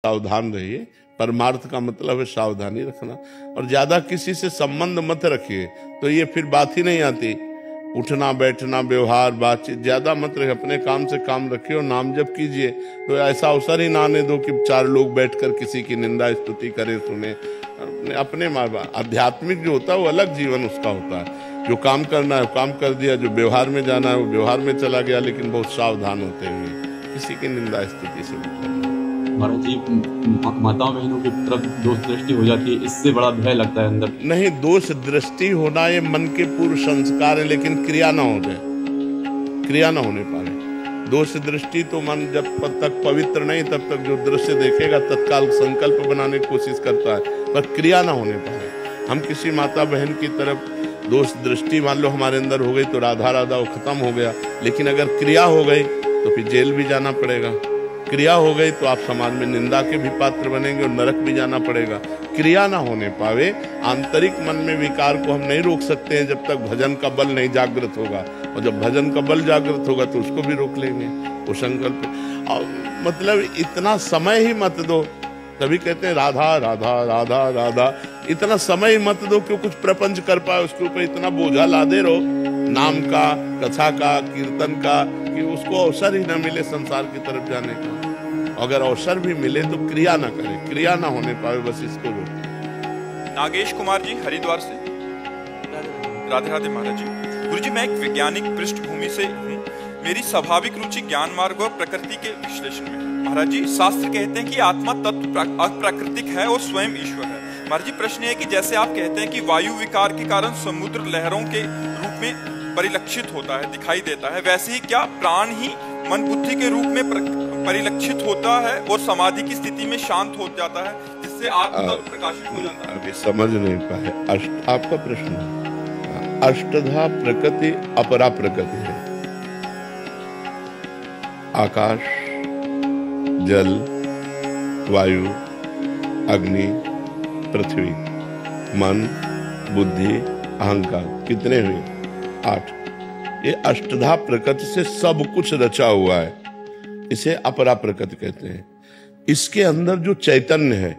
सावधान रहिए। परमार्थ का मतलब है सावधानी रखना, और ज्यादा किसी से संबंध मत रखिए, तो ये फिर बात ही नहीं आती। उठना बैठना व्यवहार बातचीत ज्यादा मत रखिए, अपने काम से काम रखिए और नाम जप कीजिए। तो ऐसा अवसर ही ना आने दो कि चार लोग बैठकर किसी की निंदा स्तुति करें सुने। अपने आध्यात्मिक जो होता है वो अलग जीवन उसका होता है। जो काम करना है काम कर दिया, जो व्यवहार में जाना है वो व्यवहार में चला गया, लेकिन बहुत सावधान होते हुए किसी की निंदा स्तुति से मत करना। महाराज जी, माताओं बहनों की तरफ दोष दृष्टि हो जाती है, इससे बड़ा भय लगता है अंदर। नहीं, दोष दृष्टि होना ये मन के पूर्व संस्कार है, लेकिन क्रिया ना हो जाए, क्रिया ना होने पाए। दोष दृष्टि तो मन जब तक पवित्र नहीं तब तक जो दृश्य देखेगा तत्काल संकल्प बनाने की कोशिश करता है, पर क्रिया ना होने पाए। हम किसी माता बहन की तरफ दोष दृष्टि मान लो हमारे अंदर हो गई तो राधा राधा वो खत्म हो गया, लेकिन अगर क्रिया हो गई तो फिर जेल भी जाना पड़ेगा। क्रिया हो गई तो आप समाज में निंदा के भी पात्र बनेंगे और नरक भी जाना पड़ेगा। क्रिया ना होने पावे, आंतरिक मन में विकार को हम नहीं रोक सकते हैं जब तक भजन का बल नहीं जागृत होगा, और जब भजन का बल जागृत होगा तो उसको भी रोक लेंगे वो संकल्प। और मतलब इतना समय ही मत दो, तभी कहते हैं राधा राधा राधा राधा, इतना समय ही मत दो कि कुछ प्रपंच कर पाए, उसके ऊपर इतना बोझा लादे रहो नाम का, कथा का, कीर्तन का, कि उसको अवसर ही ना मिले संसार की तरफ जाने का। अगर अवसर भी मिले तो क्रिया ना करे, क्रिया ना होने पाए, बस इसको रोके। नागेश कुमार जी हरिद्वार से। राधे राधे महाराज जी। गुरु जी, मैं एक वैज्ञानिक पृष्ठभूमि से हूँ। मेरी स्वाभाविक रुचि ज्ञान मार्ग और प्रकृति के विश्लेषण में है। महाराज जी, शास्त्र कहते हैं कि आत्मा तत्व अप्राकृतिक है और स्वयं ईश्वर है। महाराज जी, प्रश्न है कि जैसे आप कहते हैं कि वायु विकार के कारण समुद्र लहरों के रूप में परिलक्षित होता है, दिखाई देता है, वैसे ही क्या प्राण ही मन बुद्धि के रूप में परिलक्षित होता है और समाधि की स्थिति में शांत हो जाता है, जिससे आत्मा प्रकाशित हो जाता है? अभी समझ नहीं पाए आपका प्रश्न। अष्टधा प्रकृति अपरा प्रकृति है। आकाश, जल, वायु, अग्नि, पृथ्वी, मन, बुद्धि, अहंकार, कितने हुए? 8। ये अष्टधा प्रकृति से सब कुछ रचा हुआ है, इसे अपरा प्रकृति कहते हैं। इसके अंदर जो चैतन्य है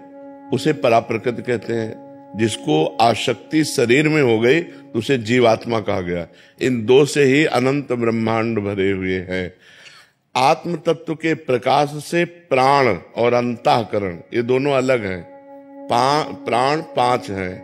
उसे परा प्रकृति कहते हैं। जिसको आसक्ति शरीर में हो गई तो उसे जीवात्मा कहा गया। इन दो से ही अनंत ब्रह्मांड भरे हुए हैं। आत्म तत्व के प्रकाश से प्राण और अंतःकरण ये दोनों अलग हैं। प्राण 5 हैं,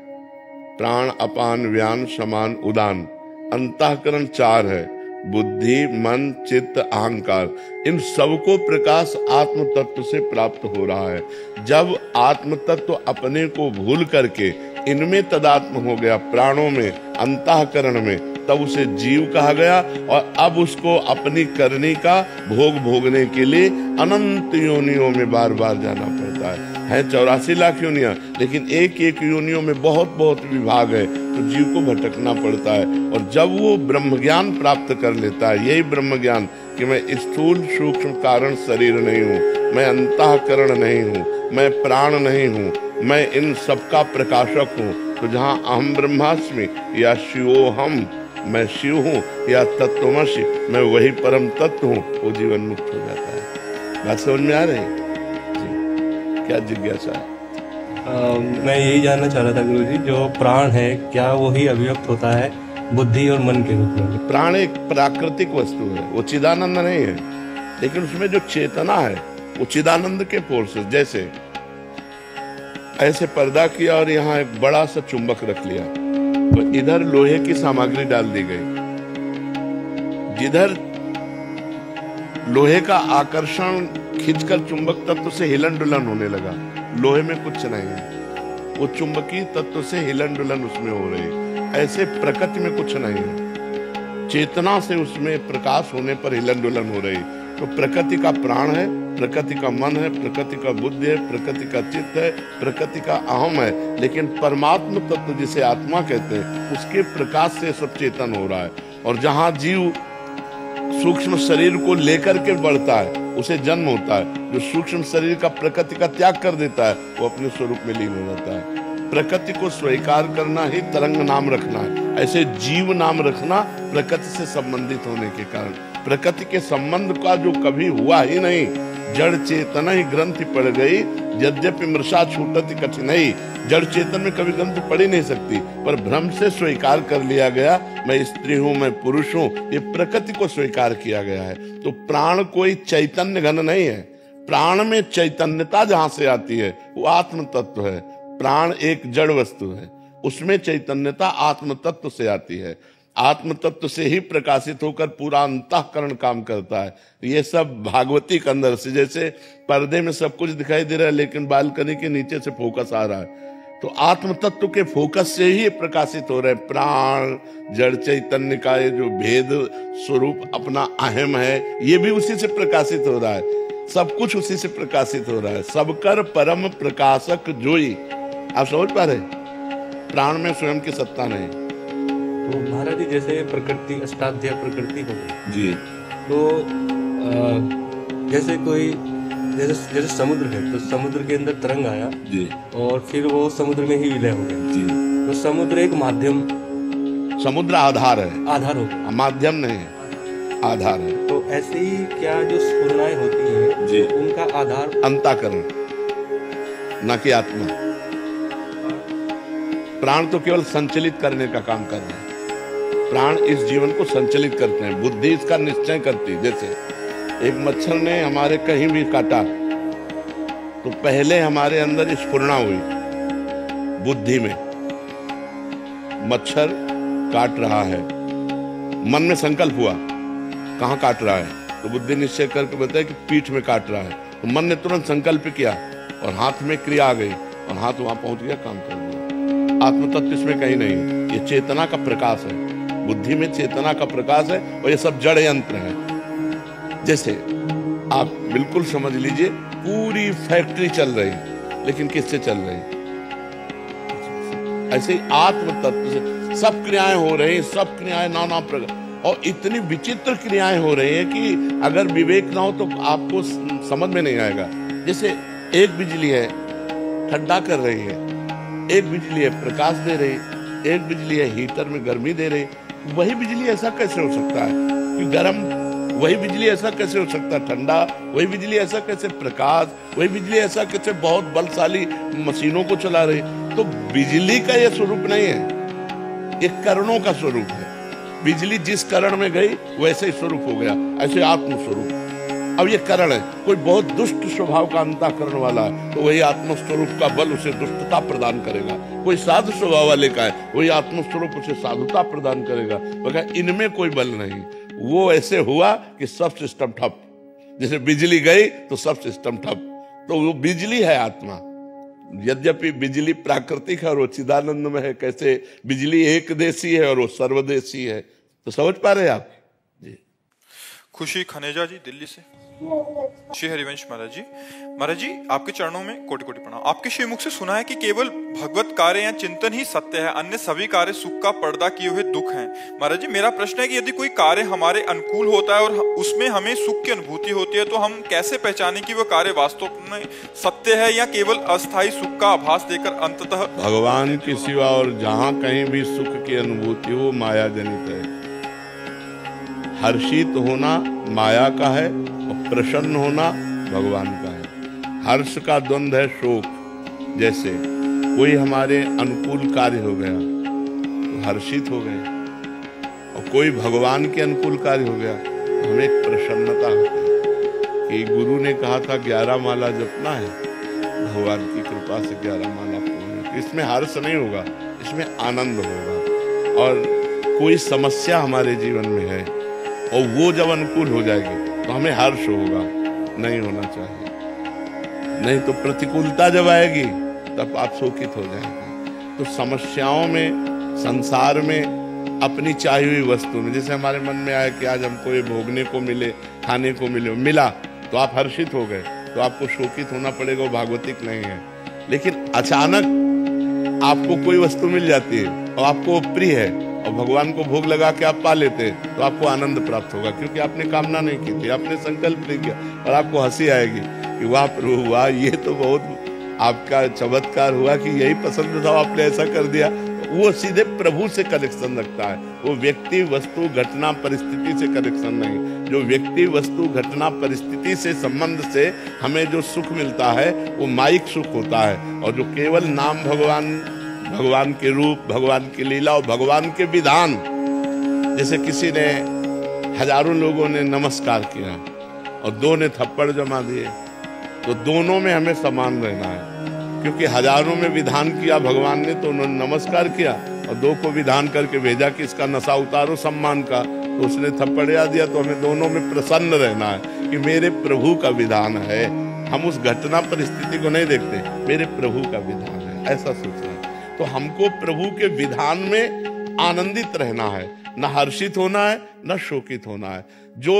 प्राण अपान व्यान समान उदान। अंतःकरण 4 है, बुद्धि मन चित्त अहंकार। इन सबको प्रकाश आत्म तत्व से प्राप्त हो रहा है। जब आत्म तत्व अपने को भूल करके इनमें तदात्म हो गया, प्राणों में अंतःकरण में, तब उसे जीव कहा गया। और अब उसको अपनी करनी का भोग भोगने के लिए अनंत योनियों में बार बार जाना पड़ता है 84 लाख योनियां, लेकिन एक एक योनियों में बहुत बहुत विभाग है, तो जीव को भटकना पड़ता है। और जब वो ब्रह्म ज्ञान प्राप्त कर लेता है, यही ब्रह्म ज्ञान कि मैं स्थूल सूक्ष्म कारण शरीर नहीं हूँ, मैं अंतःकरण नहीं हूँ, मैं प्राण नहीं हूँ, मैं इन सबका प्रकाशक हूँ, तो जहाँ अहम ब्रह्मास्मि या शिवोहम, मैं शिव हूँ, या तत्वमसि, मैं वही परम तत्व हूँ, वो जीवन मुक्त हो जाता है। बात समझ में आ रही है? क्या जिज्ञासा है? मैं यही जानना चाह रहा था गुरुजी, जो प्राण है क्या वही अभिव्यक्त होता है बुद्धि और मन के रूप में? प्राण एक प्राकृतिक वस्तु है, वो चिदानंद नहीं है, लेकिन उसमें जो चेतना है वो चिदानंद के फोर्सेस। जैसे ऐसे पर्दा किया और यहाँ एक बड़ा सा चुंबक रख लिया, तो इधर लोहे की सामग्री डाल दी गई, जिधर लोहे का आकर्षण खींचकर चुंबक तत्व से हिलन डुलन होने लगा। लोहे में कुछ नहीं है, वो चुंबकीय तत्व से हिलन डुलन उसमें हो रही। ऐसे प्रकृति में कुछ नहीं है, चेतना से उसमें प्रकाश होने पर हिलन डुलन हो रही। तो प्रकृति का प्राण है, प्रकृति का मन है, प्रकृति का बुद्धि है, प्रकृति का चित्त है, प्रकृति का अहम है। लेकिन परमात्म तत्व जिसे आत्मा कहते हैं, उसके प्रकाश से सब चेतन हो रहा है। और जहाँ जीव सूक्ष्म शरीर को लेकर के बढ़ता है उसे जन्म होता है। जो सूक्ष्म शरीर का प्रकृति का त्याग कर देता है वो अपने स्वरूप में लीन हो जाता है। प्रकृति को स्वीकार करना ही तरंग नाम रखना है। ऐसे जीव नाम रखना प्रकृति से संबंधित होने के कारण। प्रकृति के संबंध का जो कभी हुआ ही नहीं, जड़ चेतन ही ग्रंथि पड़ गई, यद्यपि मृषा छूटति कठिनाई। जड़ चेतन में कभी ग्रंथि पड़ ही नहीं सकती, पर भ्रम से स्वीकार कर लिया गया, मैं स्त्री हूं, मैं पुरुष हूं, ये प्रकृति को स्वीकार किया गया है। तो प्राण कोई चैतन्य घन नहीं है। प्राण में चैतन्यता जहां से आती है वो आत्म तत्व है। प्राण एक जड़ वस्तु है, उसमें चैतन्यता आत्म तत्व से आती है। आत्म तत्व से ही प्रकाशित होकर पूरा अंतःकरण काम करता है। ये सब भागवती के अंदर से, जैसे पर्दे में सब कुछ दिखाई दे रहा है लेकिन बालकनी के नीचे से फोकस आ रहा है, तो आत्म तत्व के फोकस से ही प्रकाशित हो रहे हैं। प्राण जड़ चैतन्य का ये जो भेद स्वरूप अपना अहम है, ये भी उसी से प्रकाशित हो रहा है। सब कुछ उसी से प्रकाशित हो रहा है। सबकर परम प्रकाशक जोई। आप समझ पा रहे? प्राण में स्वयं की सत्ता नहीं। तो महाराज जी, जैसे प्रकृति अष्टाध्यायी प्रकृति हो गई जी, तो जैसे कोई जैसे समुद्र है, तो समुद्र के अंदर तरंग आया जी, और फिर वो समुद्र में ही विलय हो गया जी। तो समुद्र एक माध्यम, समुद्र आधार है, आधार हो गया, माध्यम नहीं है, आधार है। तो ऐसे ही क्या जो स्फुरणाएं होती हैं जी, उनका आधार अंतःकरण, न कि आत्मा। प्राण तो केवल संचलित करने का काम कर रहे हैं। प्राण इस जीवन को संचलित करते हैं, बुद्धि इसका निश्चय करती है। जैसे एक मच्छर ने हमारे कहीं भी काटा तो पहले हमारे अंदर स्फुरणा हुई बुद्धि में, मच्छर काट रहा है। मन में संकल्प हुआ कहाँ काट रहा है, तो बुद्धि निश्चय करके बताया कि पीठ में काट रहा है। तो मन ने तुरंत संकल्प किया और हाथ में क्रिया आ गई और हाथ वहां पहुंच गया, काम कर दिया। आत्म तत्व इसमें कहीं नहीं, ये चेतना का प्रकाश है। बुद्धि में चेतना का प्रकाश है और ये सब जड़ यंत्र है। जैसे आप बिल्कुल समझ लीजिए, पूरी फैक्ट्री चल रही है, लेकिन किससे चल रही है? ऐसे ही आत्म तत्व से सब क्रियाएं हो रही, सब क्रियाएं नाना प्रकार, और इतनी विचित्र क्रियाएं हो रही है कि अगर विवेक ना हो तो आपको समझ में नहीं आएगा। जैसे एक बिजली है ठंडा कर रही है, एक बिजली है प्रकाश दे रही, एक बिजली है हीटर में गर्मी दे रही। वही बिजली ऐसा कैसे हो सकता है कि गर्म? वही बिजली ऐसा कैसे हो सकता है ठंडा? वही बिजली ऐसा कैसे प्रकाश? वही बिजली ऐसा कैसे बहुत बलशाली मशीनों को चला रही? तो बिजली का ये स्वरूप नहीं है, ये करणों का स्वरूप है। बिजली जिस करण में गई वैसे ही स्वरूप हो गया, ऐसे आत्म स्वरूप। अब ये करण है, कोई बहुत दुष्ट स्वभाव का अंतःकरण वाला है तो वही आत्मस्वरूप का बल उसे दुष्टता प्रदान करेगा। कोई साधु स्वभाव वाले का है, वही आत्मस्वरूप उसे साधुता प्रदान करेगा। मगर इनमें कोई बल नहीं। वो ऐसे हुआ कि सब सिस्टम ठप। जैसे बिजली गई तो सब सिस्टम ठप। तो वो बिजली है आत्मा। यद्यपि बिजली प्राकृतिक है और वो चिदानंद में है, कैसे बिजली एक देशी है और वो सर्वदेशी है। तो समझ पा रहे हैं आप? जी। खुशी खनेजा जी दिल्ली से। श्री हरिवंश महाराज जी आपके चरणों में कोटि कोटि प्रणाम। आपके श्रीमुख से सुना है कि केवल भगवत कार्य या चिंतन ही सत्य है, अन्य सभी कार्य सुख का पर्दा किए हुए दुख हैं। महाराज जी मेरा प्रश्न है कि यदि कोई कार्य हमारे अनुकूल होता है और उसमें हमें सुख की अनुभूति होती है, तो हम कैसे पहचाने कि वह कार्य वास्तव में सत्य है या केवल अस्थायी सुख का आभास देकर अंततः भगवान के सिवा और जहां कहीं भी सुख की अनुभूति हो माया जनित है। हर्षित होना माया का है और प्रसन्न होना भगवान का है। हर्ष का द्वंद्व है शोक। जैसे कोई हमारे अनुकूल कार्य हो गया तो हर्षित हो गए, और कोई भगवान के अनुकूल कार्य हो गया तो हमें एक प्रसन्नता होती है कि गुरु ने कहा था 11 माला जपना है, भगवान की कृपा से 11 माला पूर्ण। इसमें हर्ष नहीं होगा, इसमें आनंद होगा। और कोई समस्या हमारे जीवन में है और वो जब अनुकूल हो जाएगी तो हमें हर्ष होगा, नहीं होना चाहिए। नहीं तो प्रतिकूलता जब आएगी तब आप शोकित हो जाएंगे। तो समस्याओं में, संसार में, अपनी चाहिए हुई वस्तु में, जैसे हमारे मन में आया कि आज हमको ये भोगने को मिले, खाने को मिला तो आप हर्षित हो गए, तो आपको शोकित होना पड़ेगा, वो भागवतिक नहीं है। लेकिन अचानक आपको कोई वस्तु मिल जाती है और आपको प्रिय है और भगवान को भोग लगा के आप पा लेते हैं, तो आपको आनंद प्राप्त होगा, क्योंकि आपने कामना नहीं की थी, आपने संकल्प नहीं किया। और आपको हंसी आएगी कि वाह प्रभु वाह, ये तो बहुत आपका चमत्कार हुआ कि यही पसंद था, आपने ऐसा कर दिया। वो सीधे प्रभु से कनेक्शन रखता है, वो व्यक्ति, वस्तु, घटना, परिस्थिति से कनेक्शन नहीं। जो व्यक्ति वस्तु घटना परिस्थिति से संबंध से हमें जो सुख मिलता है वो माइक सुख होता है, और जो केवल नाम भगवान के रूप, भगवान की लीला और भगवान के विधान, जैसे किसी ने हजारों लोगों ने नमस्कार किया और दो ने थप्पड़ जमा दिए, तो दोनों में हमें समान रहना है, क्योंकि हजारों में विधान किया भगवान ने तो उन्होंने नमस्कार किया, और दो को विधान करके भेजा कि इसका नशा उतारो सम्मान का, तो उसने थप्पड़िया दिया। तो हमें दोनों में प्रसन्न रहना है कि मेरे प्रभु का विधान है, हम उस घटना परिस्थिति को नहीं देखते, मेरे प्रभु का विधान है, ऐसा सोचना है। तो हमको प्रभु के विधान में आनंदित रहना है, न हर्षित होना है न शोकित होना है। जो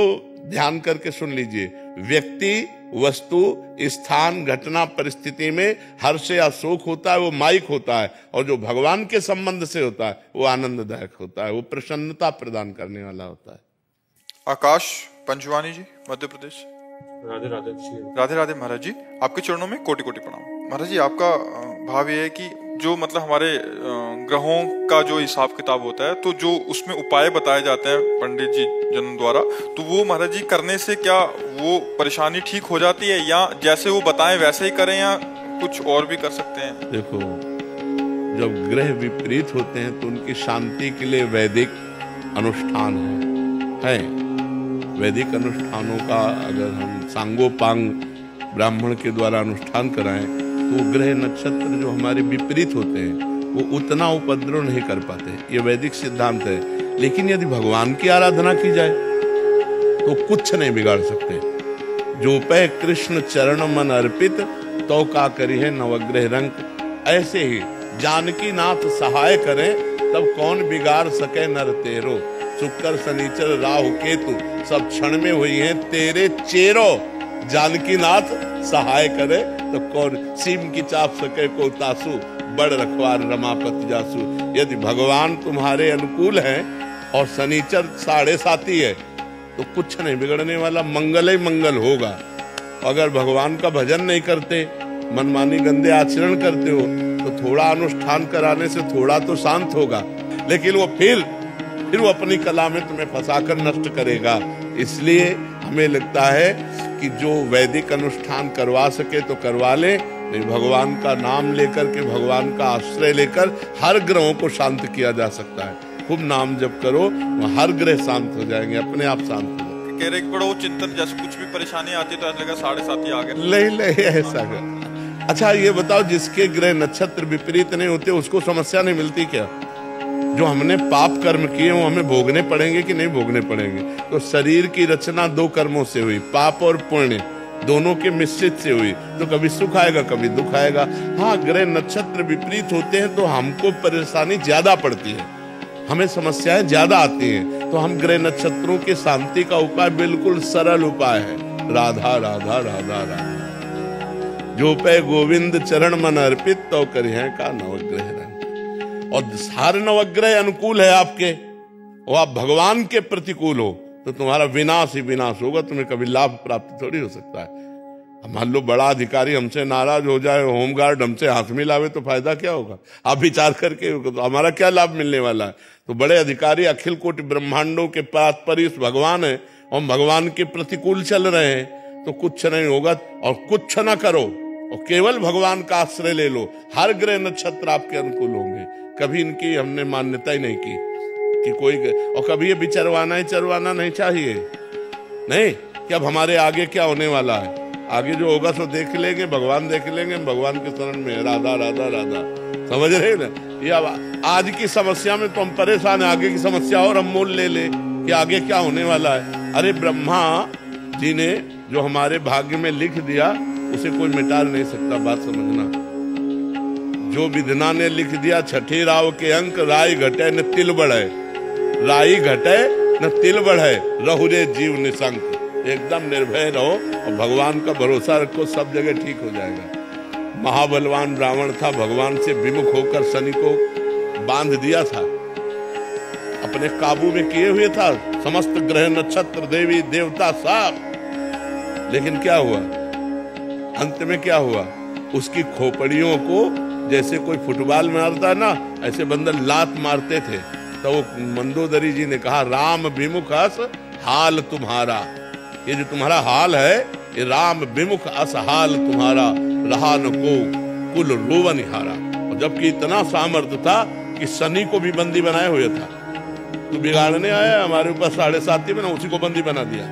ध्यान करके सुन लीजिए, व्यक्ति वस्तु स्थान घटना परिस्थिति में हर्ष या शोक होता है वो माइक होता है, और जो भगवान के संबंध से होता है वो आनंददायक होता है, वो प्रसन्नता प्रदान करने वाला होता है। आकाश पंचवानी जी, मध्य प्रदेश। राधे राधे। राधे राधे महाराज जी, आपके चरणों में कोटि कोटि प्रणाम। महाराज जी, आपका भाव ये है कि जो मतलब हमारे ग्रहों का जो हिसाब किताब होता है, तो जो उसमें उपाय बताए जाते हैं पंडित जी जन द्वारा, तो वो महाराज जी करने से क्या वो परेशानी ठीक हो जाती है, या जैसे वो बताएं वैसे ही करें, या कुछ और भी कर सकते हैं? देखो, जब ग्रह विपरीत होते हैं तो उनकी शांति के लिए वैदिक अनुष्ठान है। वैदिक अनुष्ठानों का अगर हम सांगोपांग ब्राह्मण के द्वारा अनुष्ठान कराएं तो ग्रह नक्षत्र जो हमारे विपरीत होते हैं वो उतना उपद्रव नहीं कर पाते, ये वैदिक सिद्धांत है। लेकिन यदि भगवान की आराधना की जाए तो कुछ नहीं बिगाड़ सकते। जो पे कृष्ण चरण मन अर्पित तो का करी है नवग्रह रंग। ऐसे ही जानकी नाथ सहाय करें तब कौन बिगाड़ सके नर तेरो। शुक्र शनिचर राहु केतु सब क्षण में हुई हैं तेरे चेरो। जानकी नाथ सहाय करे तो कौन सीम की चाप सके को तासु। बड़ रखवार रमापति जासु। यदि भगवान तुम्हारे अनुकूल हैं और शनिचर 7.5 है तो कुछ नहीं बिगड़ने वाला, मंगल ही मंगल होगा। अगर भगवान का भजन नहीं करते, मनमानी गंदे आचरण करते हो, तो थोड़ा अनुष्ठान कराने से थोड़ा तो शांत होगा, लेकिन वो फिर वो अपनी कला में तुम्हें फंसाकर नष्ट करेगा। इसलिए हमें लगता है कि जो वैदिक अनुष्ठान करवा सके तो करवा ले। भगवान का नाम लेकर के, भगवान का आश्रय लेकर हर ग्रहों को शांत किया जा सकता है। खूब नाम जप करो, हर ग्रह शांत हो जाएंगे, अपने आप शांत हो जाएंगे। कह रहे कि बड़ो चिंतन, जैसे कुछ भी परेशानी आती है तो ऐसा लगा 7.5 आ गया। नहीं ऐसा कर। अच्छा ये बताओ, जिसके ग्रह नक्षत्र विपरीत नहीं होते उसको समस्या नहीं मिलती क्या? जो हमने पाप कर्म किए वो हमें भोगने पड़ेंगे कि नहीं भोगने पड़ेंगे? तो शरीर की रचना 2 कर्मों से हुई, पाप और पुण्य दोनों के मिश्रित से हुई, तो कभी सुख आएगा कभी दुख आएगा। हाँ, ग्रह नक्षत्र विपरीत होते हैं तो हमको परेशानी ज्यादा पड़ती है, हमें समस्याएं ज्यादा आती हैं। तो हम ग्रह नक्षत्रों की शांति का उपाय बिल्कुल सरल उपाय है, राधा राधा राधा राधा। जो पे गोविंद चरण मन अर्पित तो करिए का नवग्रह रंग। और हर नवग्रह अनुकूल है आपके, और आप भगवान के प्रतिकूल हो तो तुम्हारा विनाश ही विनाश होगा, तुम्हें कभी लाभ प्राप्त थोड़ी हो सकता है। मान लो बड़ा अधिकारी हमसे नाराज हो जाए, होमगार्ड हमसे हाथ मिलावे तो फायदा क्या होगा? आप विचार करके तो हमारा क्या लाभ मिलने वाला है? तो बड़े अधिकारी अखिल कोटि ब्रह्मांडों के तात्पर्य भगवान है, और भगवान के प्रतिकूल चल रहे हैं तो कुछ नहीं होगा। और कुछ ना करो और केवल भगवान का आश्रय ले लो, हर ग्रह नक्षत्र आपके अनुकूल होंगे। कभी इनकी हमने मान्यता ही नहीं की कि कोई, और कभी ये विचरवाना ही चरवाना नहीं चाहिए। नहीं कि अब हमारे आगे क्या होने वाला है, आगे जो होगा सो देख लेंगे, भगवान देख लेंगे, भगवान के शरण में राधा राधा राधा। समझ रहे ना? ये आज की समस्या में तो हम परेशान है, आगे की समस्या और हम मोल ले ले कि आगे क्या होने वाला है। अरे ब्रह्मा जी ने जो हमारे भाग्य में लिख दिया उसे कोई मिटा नहीं सकता, बात समझना। जो विधना ने लिख दिया, छठी राव के अंक राय घटे न तिल बढ़े, राई घटे न तिल बढ़े, रहुरे जीव निशंक। एकदम निर्भय रहो और भगवान का भरोसा रखो, सब जगह ठीक हो जाएगा। महाबलवान रावण था, भगवान से विमुख होकर शनि को बांध दिया था, अपने काबू में किए हुए था, समस्त ग्रह नक्षत्र देवी देवता सब। लेकिन क्या हुआ? अंत में क्या हुआ? उसकी खोपड़ियों को जैसे कोई फुटबॉल मारता है ना, ऐसे बंदर लात मारते थे। तो वो मंदोदरी जी ने कहा, राम विमुख हस हाल तुम्हारा, ये जो तुम्हारा हाल है, ये राम विमुख अस हाल तुम्हारा, रहा न को कुल रोवन हारा। और जबकि इतना सामर्थ्य था कि शनि को भी बंदी बनाए हुए था। तो बिगाड़ने आया हमारे ऊपर 7.5 में ना, उसी को बंदी बना दिया।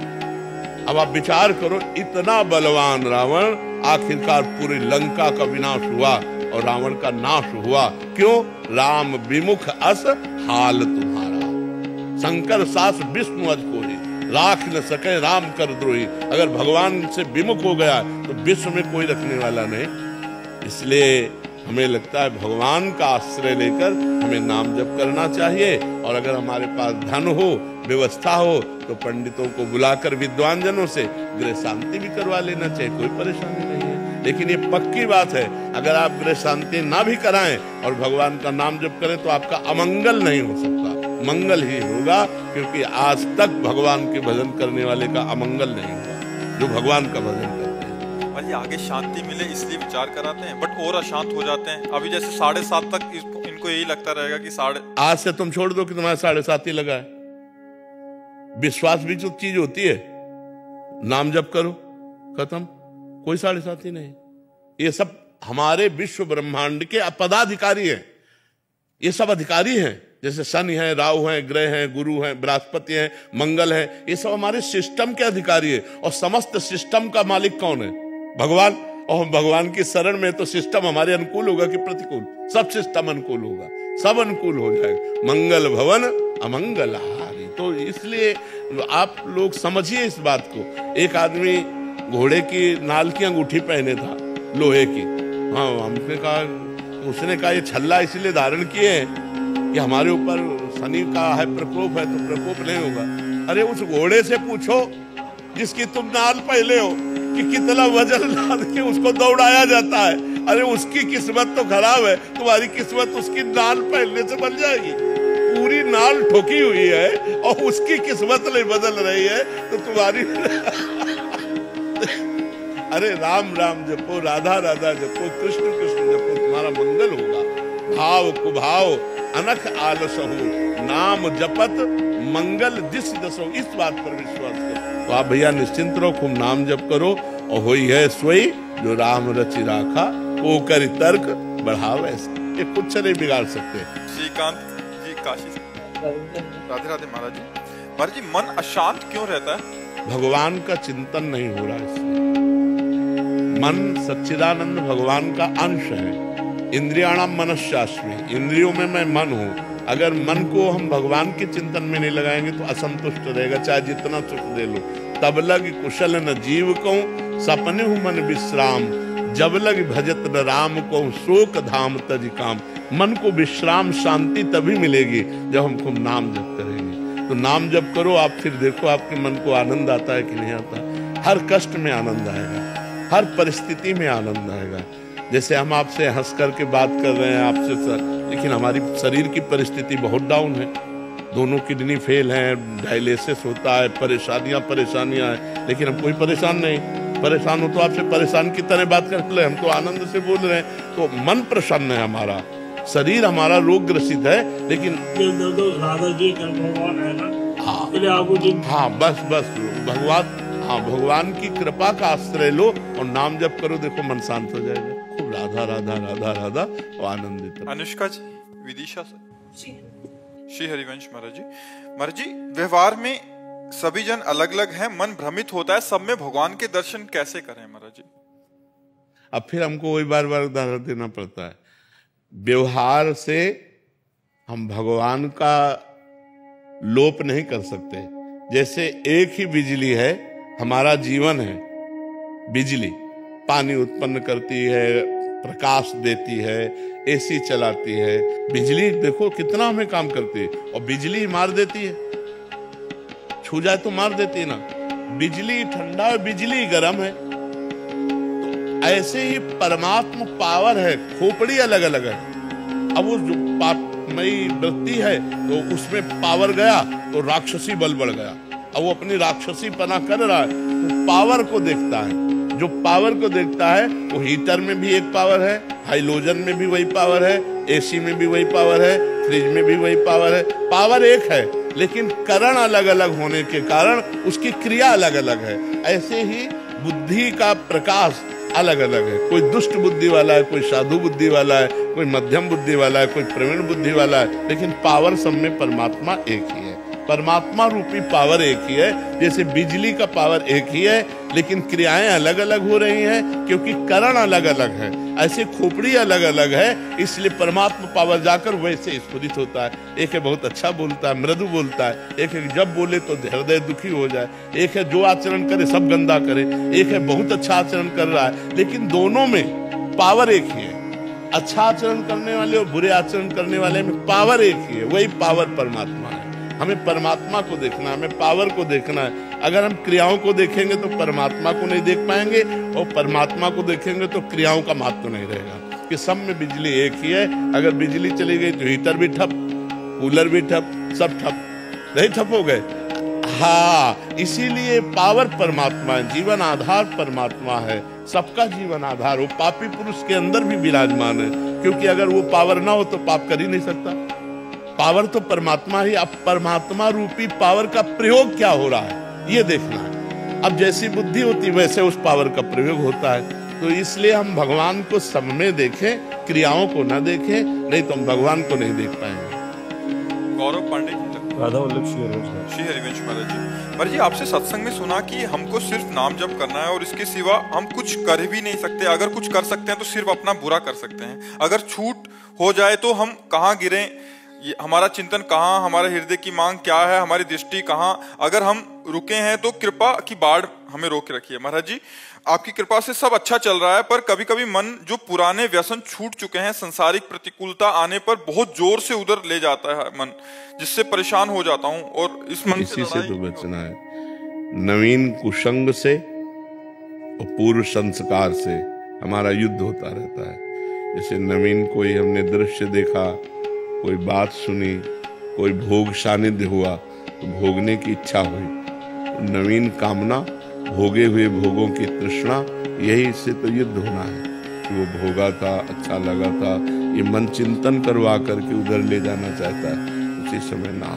अब आप विचार करो, इतना बलवान रावण, आखिरकार पूरी लंका का विनाश हुआ और रावण का नाश हुआ। क्यों? राम विमुख अस हाल तुम्हारा, शंकर सास विष्णु अज कोई, राख न सके राम कर द्रोही। अगर भगवान से विमुख हो गया तो विश्व में कोई रखने वाला नहीं। इसलिए हमें लगता है भगवान का आश्रय लेकर हमें नाम जप करना चाहिए। और अगर हमारे पास धन हो, व्यवस्था हो, तो पंडितों को बुलाकर विद्वान जनों से गृह शांति भी करवा लेना चाहिए, कोई परेशानी नहीं है। लेकिन ये पक्की बात है, अगर आप गृह शांति ना भी कराएं और भगवान का नाम जप करें तो आपका अमंगल नहीं हो सकता, मंगल ही होगा। क्योंकि आज तक भगवान के भजन करने वाले का अमंगल नहीं हुआ, जो भगवान का भजन करते हैं। भाई आगे शांति मिले इसलिए विचार कराते हैं, बट और अशांत हो जाते हैं। अभी जैसे 7:30 तक इनको यही लगता रहेगा कि आज से तुम छोड़ दो कि तुम्हारे 7:30 ही लगा है। विश्वास भी जो चीज होती है, नाम जप करो, खत्म, कोई 7:30 नहीं। ये सब हमारे विश्व ब्रह्मांड के पदाधिकारी हैं, ये सब अधिकारी हैं। जैसे शनि है, राहु है, ग्रह हैं, गुरु हैं, बृहस्पति हैं, मंगल है, ये सब हमारे सिस्टम के अधिकारी है। और समस्त सिस्टम का मालिक कौन है? भगवान। और भगवान की शरण में तो सिस्टम हमारे अनुकूल होगा कि प्रतिकूल? सब सिस्टम अनुकूल होगा, सब अनुकूल हो जाएगा। मंगल भवन अमंगल हारी। तो इसलिए आप लोग समझिए इस बात को। एक आदमी घोड़े की नाल की अंगूठी पहने था, लोहे की। हाँ, हमने कहा, उसने कहा ये छल्ला इसलिए धारण किए कि हमारे ऊपर शनि का है प्रकोप है, तो प्रकोप नहीं होगा। अरे उस घोड़े से पूछो जिसकी तुम नाल पहले हो कि कितना वजन लाद के उसको दौड़ाया जाता है। अरे उसकी किस्मत तो खराब है, तुम्हारी किस्मत उसकी नाल पहनने से बन जाएगी। पूरी नाल ठोकी हुई है और उसकी किस्मत नहीं बदल रही है तो तुम्हारी अरे राम राम जपो, राधा राधा जपो, कृष्ण कृष्ण जपो, तुम्हारा मंगल होगा। भाव कुभाव अनख आलस हो, नाम जपत मंगल दिस दसो। इस बात पर विश्वास करो। तो आप भैया निश्चिंत रहो, खूब नाम जप करो। और होई है सोई जो राम रचि राखा, वो कर तर्क बढ़ावे। ये कुछ नहीं बिगाड़ सकते। श्रीकांत जी काशी से। राधे राधे महाराज जी। महाराज जी, मन अशांत क्यों रहता है? भगवान का चिंतन नहीं हो रहा है। मन सच्चिदानंद भगवान का अंश है। इंद्रियाणाम मनश्चास्मि, इंद्रियों में मैं मन हूँ। अगर मन को हम भगवान के चिंतन में नहीं लगाएंगे तो असंतुष्ट रहेगा, चाहे जितना सुख दे लो। तब लग कुशल न जीव को, सपने हूँ मन विश्राम, जब लग भजत न राम को, शोक धाम तज काम। मन को विश्राम शांति तभी मिलेगी जब हम खूब नाम जप करेंगे। तो नाम जप करो आप, फिर देखो आपके मन को आनंद आता है कि नहीं आता। हर कष्ट में आनंद आएगा, हर परिस्थिति में आनंद आएगा। जैसे हम आपसे हंस करके बात कर रहे हैं आपसे सर, लेकिन हमारी शरीर की परिस्थिति बहुत डाउन है। दोनों किडनी फेल हैं, डायलिसिस होता है, परेशानियां हैं, लेकिन हम कोई परेशान नहीं। परेशान हो तो आपसे परेशान की तरह बात कर ले, हम तो आनंद से बोल रहे हैं। तो मन प्रसन्न है हमारा, शरीर हमारा रोग ग्रसित है, लेकिन राधा जी भगवान है ना। हाँ बस भगवान, हाँ भगवान की कृपा का आश्रय लो और नाम जप करो, देखो मन शांत हो जाएगा। खूब राधा राधा राधा राधा और आनंदित। अनुष्का जी विदिशा से। श्री हरिवंश महाराज जी। महाराज जी, व्यवहार में सभी जन अलग अलग हैं, मन भ्रमित होता है, सब में भगवान के दर्शन कैसे करें महाराज जी? अब फिर हमको वही बार बार उदाहरण देना पड़ता है। व्यवहार से हम भगवान का लोप नहीं कर सकते। जैसे एक ही बिजली है, हमारा जीवन है। बिजली पानी उत्पन्न करती है, प्रकाश देती है, एसी चलाती है। बिजली देखो कितना हमें काम करती है, और बिजली मार देती है, छू जाए तो मार देती है ना। बिजली ठंडा है, बिजली गर्म है। तो ऐसे ही परमात्मा पावर है, खोपड़ी अलग अलग है। अब वो जो पापमयी वृत्ति है तो उसमें पावर गया तो राक्षसी बल बढ़ गया। अब वो अपनी राक्षसी पना कर रहा है तो पावर को देखता है। जो पावर को देखता है वो हीटर में भी एक पावर है, हाइलोजन में भी वही पावर है, एसी में भी वही पावर है, फ्रिज में भी वही पावर है। पावर एक है, लेकिन करण अलग अलग होने के कारण उसकी क्रिया अलग अलग है। ऐसे ही बुद्धि का प्रकाश अलग अलग है। कोई दुष्ट बुद्धि वाला है, कोई साधु बुद्धि वाला है, कोई मध्यम बुद्धि वाला है, कोई प्रवीण बुद्धि वाला है, लेकिन पावर सब में परमात्मा एक ही है। परमात्मा रूपी पावर एक ही है। जैसे बिजली का पावर एक ही है, लेकिन क्रियाएं अलग अलग हो रही हैं क्योंकि करण अलग अलग है। ऐसे खोपड़ी अलग अलग है, इसलिए परमात्मा पावर जाकर वैसे स्फुरित होता है। एक है बहुत अच्छा बोलता है, मृदु बोलता है, एक है जब बोले तो हृदय दुखी हो जाए, एक है जो आचरण करे सब गंदा करे, एक है बहुत अच्छा आचरण कर रहा है, लेकिन दोनों में पावर एक ही है। अच्छा आचरण करने वाले और बुरे आचरण करने वाले में पावर एक ही है, वही पावर परमात्मा है। हमें परमात्मा को देखना है, हमें पावर को देखना है। अगर हम क्रियाओं को देखेंगे तो परमात्मा को नहीं देख पाएंगे, और परमात्मा को देखेंगे तो क्रियाओं का महत्व नहीं रहेगा। कि सब में बिजली एक ही है। अगर बिजली चली गई तो हीटर भी ठप, कूलर भी ठप, सब ठप, नहीं ठप हो गए। हाँ, इसीलिए पावर परमात्मा है, जीवन आधार परमात्मा है, सबका जीवन आधार। वो पापी पुरुष के अंदर भी विराजमान है, क्योंकि अगर वो पावर ना हो तो पाप कर ही नहीं सकता। पावर तो परमात्मा ही। अब परमात्मा रूपी पावर का प्रयोग क्या हो रहा है ये देखना है। अब जैसी बुद्धि होती वैसे उस पावर का प्रयोग होता है। तो इसलिए हम भगवान को सब में देखें, क्रियाओं को ना देखें, नहीं तो हम भगवान को नहीं देख पाएंगे। गौरव पांडे राधा वल्लभ श्री हरिवंश श्री हरिवंश महाराज जी, महाराज जी आपसे सत्संग में सुना कि हमको सिर्फ नाम जप करना है और इसके सिवा हम कुछ कर भी नहीं सकते। अगर कुछ कर सकते हैं तो सिर्फ अपना बुरा कर सकते हैं। अगर छूट हो जाए तो हम कहाँ गिरे, हमारा चिंतन कहाँ, हमारे हृदय की मांग क्या है, हमारी दृष्टि कहाँ, अगर हम रुके हैं तो कृपा की बाढ़ हमें रोक रखिए। महाराज जी आपकी कृपा से सब अच्छा चल रहा है, पर कभी कभी मन जो पुराने व्यसन छूट चुके हैं, संसारिक प्रतिकूलता आने पर बहुत जोर से उधर ले जाता है मन, जिससे परेशान हो जाता हूँ। और इस मन इसी से तो बचना है। नवीन कुसंग से और पूर्व संस्कार से हमारा युद्ध होता रहता है। जैसे नवीन कोई हमने दृश्य देखा, कोई बात सुनी, कोई भोग सानिध्य हुआ तो भोगने की इच्छा हुई। नवीन कामना, भोगे हुए भोगों की तृष्णा, यही इससे तो युद्ध होना है कि वो भोगा था, अच्छा लगा था, ये मन चिंतन करवा करके उधर ले जाना चाहता है। उसी समय ना,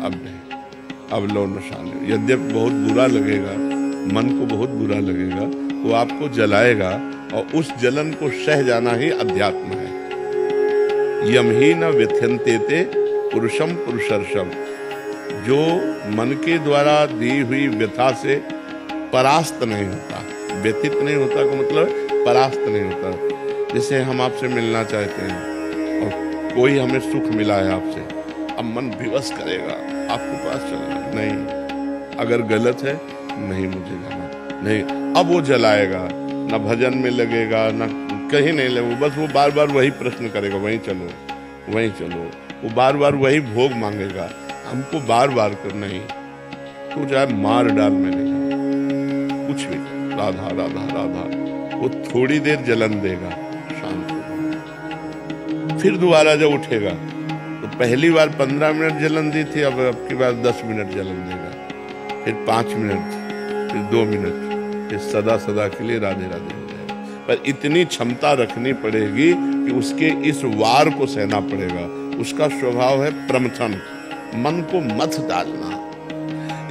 अब नहीं, अब लो नशाने। यद्यपि बहुत बुरा लगेगा, मन को बहुत बुरा लगेगा, वो आपको जलाएगा, और उस जलन को सह जाना ही अध्यात्म है। यम ही न व्यथ्यन्ते ते पुरुषम पुरुषर्षम। जो मन के द्वारा दी हुई व्यथा से परास्त नहीं होता, व्यथित नहीं होता का मतलब परास्त नहीं होता। जैसे हम आपसे मिलना चाहते हैं और कोई हमें सुख मिला है आपसे, अब मन विवश करेगा आपके पास चलना, नहीं, अगर गलत है नहीं, मुझे जाना नहीं, अब वो जलाएगा, ना भजन में लगेगा, ना कहीं नहीं लगे, बस वो बार बार वही प्रश्न करेगा, वहीं चलो, वहीं चलो, वो बार बार वही भोग मांगेगा, हमको बार बार करना ही। तो चाहे मार डाल, में नहीं, कुछ भी, राधा राधा राधा, वो थोड़ी देर जलन देगा, शांत होगा। फिर दोबारा जब उठेगा तो पहली बार 15 मिनट जलन दी थी, अब की बार 10 मिनट जलन देगा, फिर 5 मिनट, फिर 2 मिनट, फिर सदा सदा के लिए राधे राधे हो जाएगा। पर इतनी क्षमता रखनी पड़ेगी कि उसके इस वार को सहना पड़ेगा। उसका स्वभाव है प्रमथन, मन को मत डालना,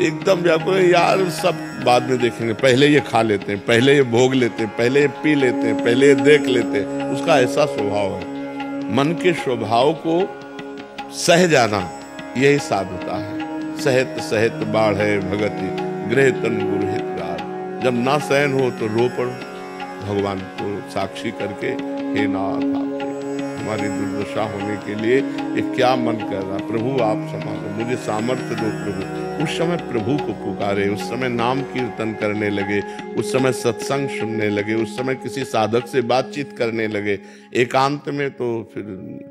एकदम जाको यार सब बाद में देखेंगे, पहले ये खा लेते हैं, पहले ये भोग लेते हैं, पहले ये पी लेते हैं, पहले ये देख लेते हैं। उसका ऐसा स्वभाव है। मन के स्वभाव को सह जाना यही साधुता है। सहत सहत बाढ़े भगति गृह तन गुरु हितगार। जब ना सहन हो तो रो पड़ो, भगवान को साक्षी करके, हे नाथ आपके हमारी दुर्दशा होने के लिए ये क्या मन कर रहा, प्रभु आप संभालो, मुझे सामर्थ्य दो प्रभु। उस समय प्रभु को पुकारे, उस समय नाम कीर्तन करने लगे, उस समय सत्संग सुनने लगे, उस समय किसी साधक से बातचीत करने लगे। एकांत में तो फिर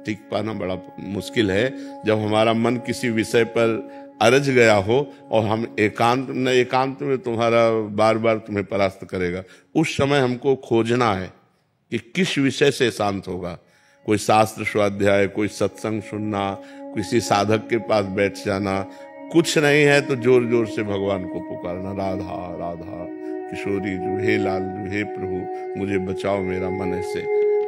टिक पाना बड़ा मुश्किल है। जब हमारा मन किसी विषय पर अरज गया हो और हम एकांत में तुम्हारा बार बार तुम्हें परास्त करेगा, उस समय हमको खोजना है कि किस विषय से शांत होगा। कोई शास्त्र स्वाध्याय, कोई सत्संग सुनना, किसी साधक के पास बैठ जाना, कुछ नहीं है तो जोर जोर से भगवान को पुकारना, राधा राधा किशोरी जो, हे लाल जो, हे प्रभु मुझे बचाओ, मेरा मन ऐसे।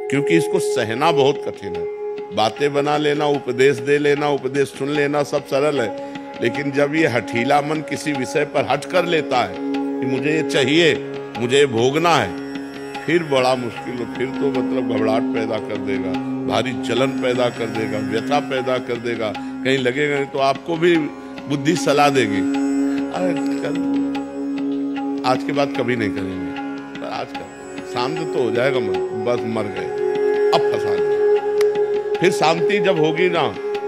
क्योंकि इसको सहना बहुत कठिन है। बातें बना लेना, उपदेश दे लेना, उपदेश सुन लेना सब सरल है, लेकिन जब ये हठीला मन किसी विषय पर हट कर लेता है कि मुझे ये चाहिए, मुझे ये भोगना है, फिर बड़ा मुश्किल हो, फिर तो मतलब घबराहट पैदा कर देगा, भारी जलन पैदा कर देगा, व्यथा पैदा कर देगा, कहीं लगेगा नहीं तो आपको भी बुद्धि सलाह देगी, अरे कल आज के बाद कभी नहीं करेंगे, पर आज कर शांत तो हो जाएगा मन, बस मर गए, अब फंसा गए। फिर शांति जब होगी ना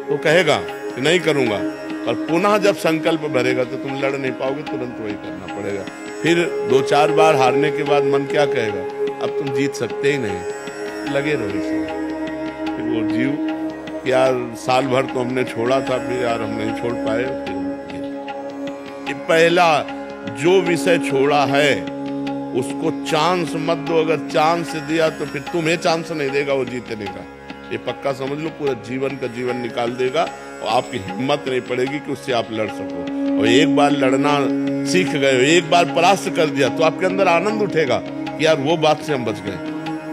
तो कहेगा कि नहीं करूंगा, और पुनः जब संकल्प भरेगा तो तुम लड़ नहीं पाओगे, तुरंत वही करना पड़ेगा। फिर 2-4 बार हारने के बाद मन क्या कहेगा, अब तुम जीत सकते ही नहीं, लगे रहो इसमें। फिर वो जीव यार साल भर तो हमने छोड़ा था, फिर यार हम नहीं छोड़ पाए। फिर पहला जो विषय छोड़ा है उसको चांस मत दो, अगर चांस दिया तो फिर तुम्हें चांस नहीं देगा वो जीतने का, ये पक्का समझ लो। पूरा जीवन का जीवन निकाल देगा और आपकी हिम्मत नहीं पड़ेगी कि उससे आप लड़ सको। और एक बार लड़ना सीख गए, एक बार परास्त कर दिया तो आपके अंदर आनंद उठेगा कि यार वो बात से हम बच गए,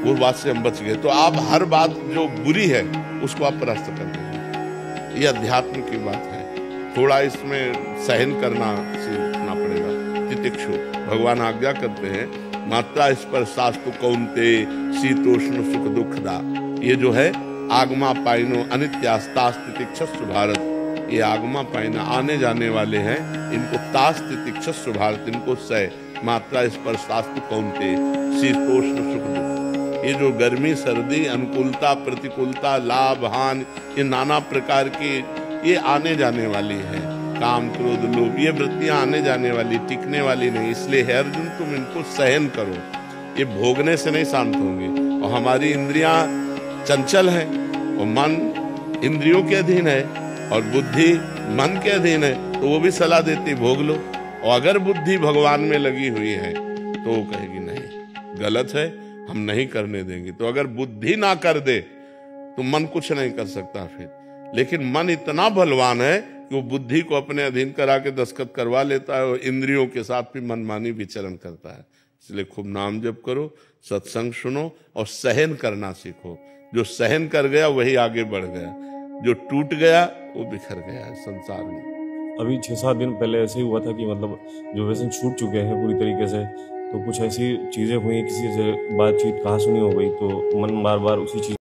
वो बात से हम बच गए। तो आप हर बात जो बुरी है उसको आप परास्त कर देंगे। ये अध्यात्म की बात है, थोड़ा इसमें सहन करना सीखना पड़ेगा। तितिक्षु भगवान आज्ञा करते हैं, मात्रा स्पर्शास्तु कौन्ते शीतोष्ण सुख दुखदा। ये जो है आगमा पाइनो अनित्यास्तास तितिक्षस्व भारत, ये आगमा पाइना आने जाने वाले हैं, इनको तास तितिक्षस्व भारत, इनको सह मात्रा स्पर्शास्तु कौन्ते शीतोष्ण सुख दुख। ये जो गर्मी सर्दी अनुकूलता प्रतिकूलता लाभ हानि, ये नाना प्रकार की ये आने जाने वाली है। काम क्रोध लोभ ये वृत्तियां आने जाने वाली, टिकने वाली नहीं। इसलिए है अर्जुन तुम इनको सहन करो, ये भोगने से नहीं शांत होंगे। और हमारी इंद्रियां चंचल है और मन इंद्रियों के अधीन है और बुद्धि मन के अधीन है, तो वो भी सलाह देती भोग लो। और अगर बुद्धि भगवान में लगी हुई है तो वो कहेगी नहीं गलत है, हम नहीं करने देंगे। तो अगर बुद्धि ना कर दे तो मन कुछ नहीं कर सकता फिर। लेकिन मन इतना बलवान है कि वो बुद्धि को अपने अधीन करा के दस्तखत करवा लेता है और इंद्रियों के साथ भी मनमानी विचरण करता है। इसलिए खूब नाम जप करो, सत्संग सुनो और सहन करना सीखो। जो सहन कर गया वही आगे बढ़ गया, जो टूट गया वो बिखर गया है संसार में। अभी 6-7 दिन पहले ऐसे ही हुआ था कि मतलब जो व्यसन छूट चुके हैं पूरी तरीके से, तो कुछ ऐसी चीज़ें हुई, किसी से बातचीत कहा सुनी हो गई, तो मन बार बार उसी चीज़